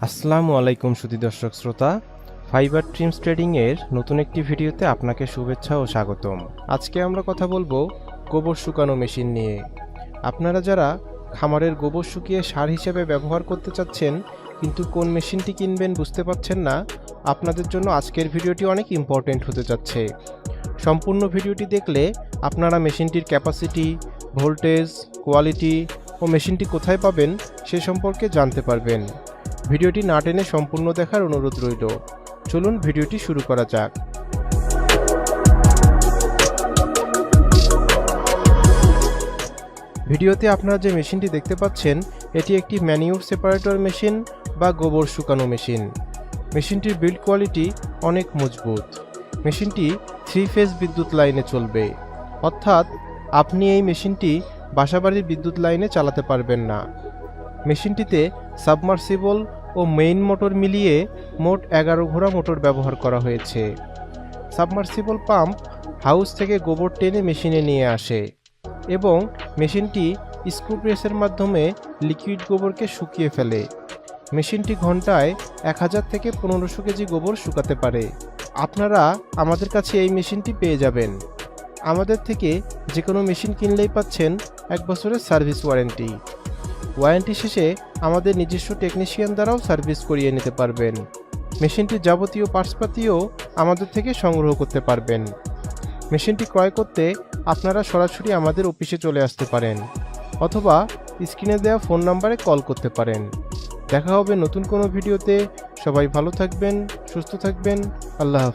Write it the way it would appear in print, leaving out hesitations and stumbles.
আসসালামু আলাইকুম সুধী দর্শক শ্রোতা, ফাইবার ট্রিমস ট্রেডিং এর নতুন একটি ভিডিওতে আপনাকে শুভেচ্ছা ও স্বাগতম। আজকে আমরা কথা বলবো গোবর শুকানো মেশিন নিয়ে। আপনারা যারা খামারের গোবর শুকিয়ে সার হিসেবে ব্যবহার করতে চাচ্ছেন কিন্তু কোন মেশিনটি কিনবেন বুঝতে পারছেন না, আপনাদের জন্য আজকের ভিডিওটি অনেক ইম্পর্টেন্ট হতে যাচ্ছে। সম্পূর্ণ ভিডিওটি দেখলে আপনারা মেশিনটির ক্যাপাসিটি, ভোল্টেজ, কোয়ালিটি ও মেশিনটি কোথায় পাবেন সে সম্পর্কে জানতে পারবেন। ভিডিওটি না টেনে সম্পূর্ণ দেখার অনুরোধ রইল। চলুন ভিডিওটি শুরু করা যাক। ভিডিওতে আপনারা যে মেশিনটি দেখতে পাচ্ছেন এটি একটি ম্যানিউর সেপারেটর মেশিন বা গোবর শুকানো মেশিন। মেশিনটির বিল্ড কোয়ালিটি অনেক মজবুত। মেশিনটি 3 ফেজ বিদ্যুৎ লাইনে চলবে, অর্থাৎ আপনি এই মেশিনটি বাসাবাড়ির বিদ্যুৎ লাইনে চালাতে পারবেন না। মেশিনটিতে সাবমার্সিবল ও মেইন মোটর মিলিয়ে মোট 11 ঘোড়া মোটর ব্যবহার করা হয়েছে। সাবমার্সিবল পাম্প হাউস থেকে গোবর টেনে মেশিনে নিয়ে আসে এবং মেশিনটি স্ক্রু প্রেসের মাধ্যমে লিকুইড গোবরকে শুকিয়ে ফেলে। মেশিনটি ঘন্টায় 1000 থেকে 1500 কেজি গোবর শুকাতে পারে। আপনারা আমাদের কাছে এই মেশিনটি পেয়ে যাবেন। আমাদের থেকে যে কোনো মেশিন কিনলেই পাচ্ছেন 1 বছরের সার্ভিস ওয়ারেন্টি। ওয়ারেন্টি শেষে আমাদের নিজস্ব টেকনিশিয়ান দ্বারাও সার্ভিস করিয়ে নিতে পারবেন। মেশিনটির যাবতীয় পার্টসপাতিও আমাদের থেকে সংগ্রহ করতে পারবেন। মেশিনটি ক্রয় করতে আপনারা সরাসরি আমাদের অফিসে চলে আসতে পারেন অথবা স্ক্রিনে দেওয়া ফোন নম্বরে কল করতে পারেন। দেখা হবে নতুন কোনো ভিডিওতে। সবাই ভালো থাকবেন, সুস্থ থাকবেন। আল্লাহ হাফেজ।